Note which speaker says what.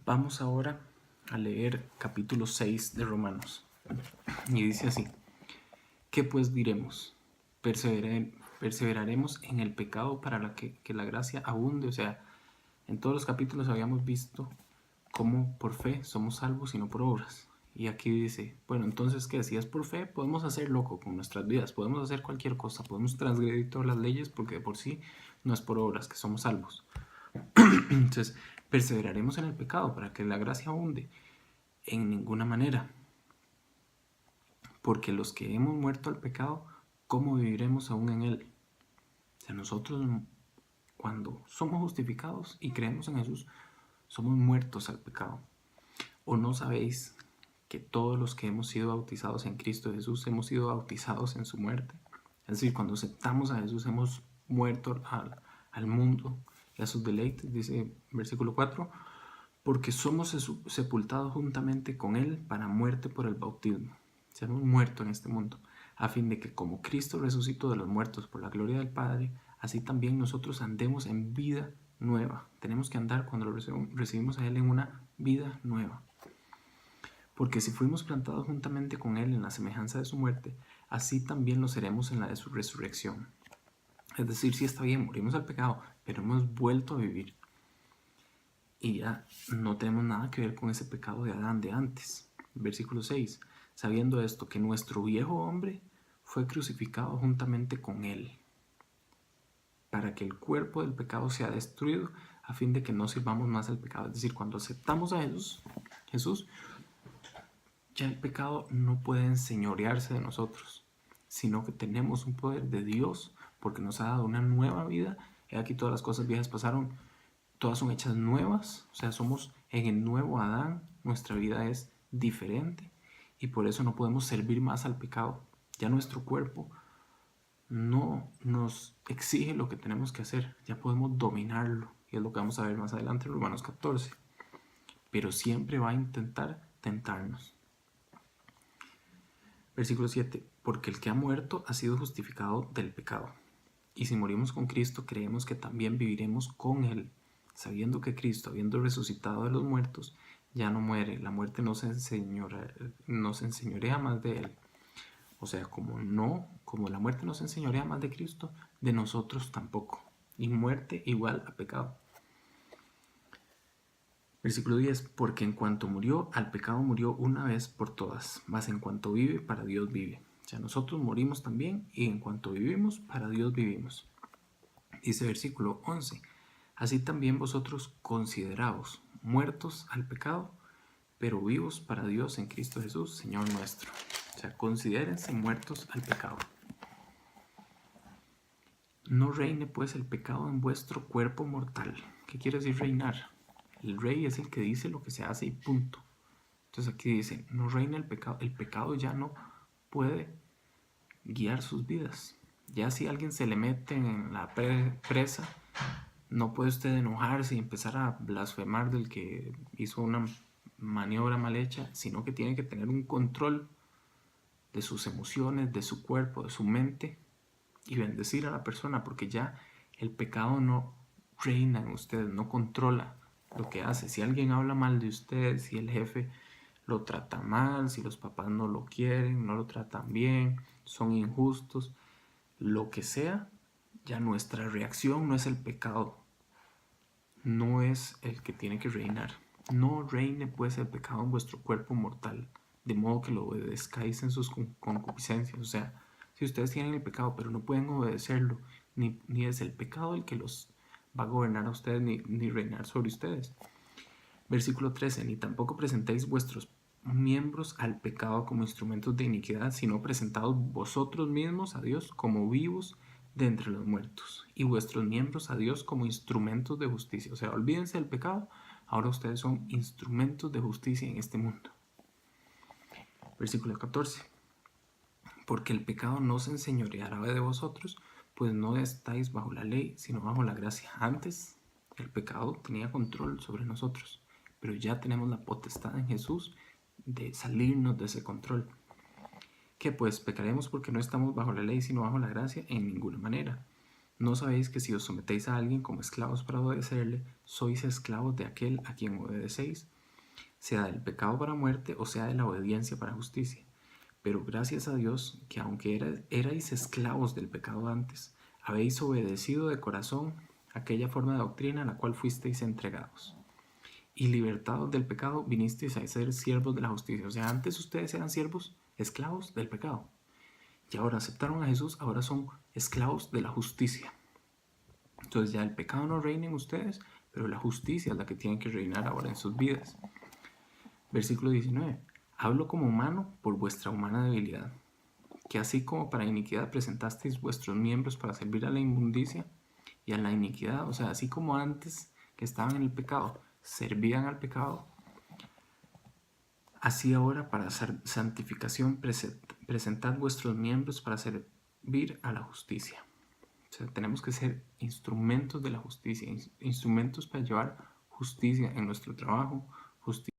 Speaker 1: Vamos ahora a leer capítulo 6 de Romanos. Y dice así: ¿qué pues diremos? ¿Perseveraremos en el pecado para que la gracia abunde? O sea, en todos los capítulos habíamos visto cómo por fe somos salvos y no por obras. Y aquí dice, bueno, entonces, ¿qué? Si es por fe, podemos hacer loco con nuestras vidas, podemos hacer cualquier cosa, podemos transgredir todas las leyes porque de por sí no es por obras que somos salvos. Entonces, perseveraremos en el pecado para que la gracia abunde. En ninguna manera. Porque los que hemos muerto al pecado, ¿cómo viviremos aún en él? O sea, nosotros cuando somos justificados y creemos en Jesús, somos muertos al pecado. ¿O no sabéis que todos los que hemos sido bautizados en Cristo Jesús hemos sido bautizados en su muerte? Es decir, cuando aceptamos a Jesús hemos muerto al mundo y a sus deleites, dice versículo 4, porque somos sepultados juntamente con Él para muerte por el bautismo. Se hemos muerto en este mundo, a fin de que como Cristo resucitó de los muertos por la gloria del Padre, así también nosotros andemos en vida nueva. Tenemos que andar cuando lo recibimos a Él en una vida nueva. Porque si fuimos plantados juntamente con Él en la semejanza de su muerte, así también lo seremos en la de su resurrección. Es decir, sí está bien, morimos al pecado, pero hemos vuelto a vivir. Y ya no tenemos nada que ver con ese pecado de Adán de antes. Versículo 6. Sabiendo esto, que nuestro viejo hombre fue crucificado juntamente con él, para que el cuerpo del pecado sea destruido, a fin de que no sirvamos más al pecado. Es decir, cuando aceptamos a Jesús, ya el pecado no puede enseñorearse de nosotros, sino que tenemos un poder de Dios, porque nos ha dado una nueva vida. He aquí todas las cosas viejas pasaron, todas son hechas nuevas, o sea, somos en el nuevo Adán, nuestra vida es diferente y por eso no podemos servir más al pecado. Ya nuestro cuerpo no nos exige lo que tenemos que hacer, ya podemos dominarlo y es lo que vamos a ver más adelante en Romanos 14, pero siempre va a intentar tentarnos. Versículo 7, porque el que ha muerto ha sido justificado del pecado, y si morimos con Cristo creemos que también viviremos con él, sabiendo que Cristo, habiendo resucitado de los muertos, ya no muere, la muerte no se enseñorea más de él. O sea, como la muerte no se enseñorea más de Cristo, de nosotros tampoco. Y muerte igual a pecado. Versículo 10, porque en cuanto murió, al pecado murió una vez por todas, mas en cuanto vive, para Dios vive. O sea, nosotros morimos también y en cuanto vivimos, para Dios vivimos. Dice versículo 11, así también vosotros consideraos muertos al pecado, pero vivos para Dios en Cristo Jesús, Señor nuestro. O sea, considérense muertos al pecado. No reine pues el pecado en vuestro cuerpo mortal. ¿Qué quiere decir reinar? El rey es el que dice lo que se hace y punto. Entonces aquí dice, no reina el pecado. El pecado ya no puede guiar sus vidas. Ya si alguien se le mete en la presa, no puede usted enojarse y empezar a blasfemar del que hizo una maniobra mal hecha, sino que tiene que tener un control de sus emociones, de su cuerpo, de su mente y bendecir a la persona, porque ya el pecado no reina en usted, no controla lo que hace. Si alguien habla mal de usted, si el jefe lo trata mal, si los papás no lo quieren, no lo tratan bien, son injustos, lo que sea, ya nuestra reacción no es el pecado, no es el que tiene que reinar. No reine pues el pecado en vuestro cuerpo mortal, de modo que lo obedezcáis en sus concupiscencias. O sea, si ustedes tienen el pecado pero no pueden obedecerlo, ni es el pecado el que los va a gobernar a ustedes ni reinar sobre ustedes. Versículo 13, ni tampoco presentéis vuestros miembros al pecado como instrumentos de iniquidad, sino presentados vosotros mismos a Dios como vivos de entre los muertos, y vuestros miembros a Dios como instrumentos de justicia. O sea, olvídense del pecado, ahora ustedes son instrumentos de justicia en este mundo. Versículo 14, porque el pecado no se enseñoreará de vosotros, pues no estáis bajo la ley, sino bajo la gracia. Antes el pecado tenía control sobre nosotros, pero ya tenemos la potestad en Jesús de salirnos de ese control. ¿Qué pues? ¿Pecaremos porque no estamos bajo la ley sino bajo la gracia? En ninguna manera. ¿No sabéis que si os sometéis a alguien como esclavos para obedecerle, sois esclavos de aquel a quien obedecéis, sea del pecado para muerte o sea de la obediencia para justicia? Pero gracias a Dios que aunque erais esclavos del pecado antes, habéis obedecido de corazón aquella forma de doctrina a la cual fuisteis entregados. Y libertados del pecado, vinisteis a ser siervos de la justicia. O sea, antes ustedes eran siervos, esclavos del pecado. Y ahora aceptaron a Jesús, ahora son esclavos de la justicia. Entonces ya el pecado no reina en ustedes, pero la justicia es la que tiene que reinar ahora en sus vidas. Versículo 19. Hablo como humano por vuestra humana debilidad, que así como para iniquidad presentasteis vuestros miembros para servir a la inmundicia y a la iniquidad, o sea, así como antes que estaban en el pecado, servían al pecado, así ahora para santificación presentad vuestros miembros para servir a la justicia. O sea, tenemos que ser instrumentos de la justicia, instrumentos para llevar justicia en nuestro trabajo, justicia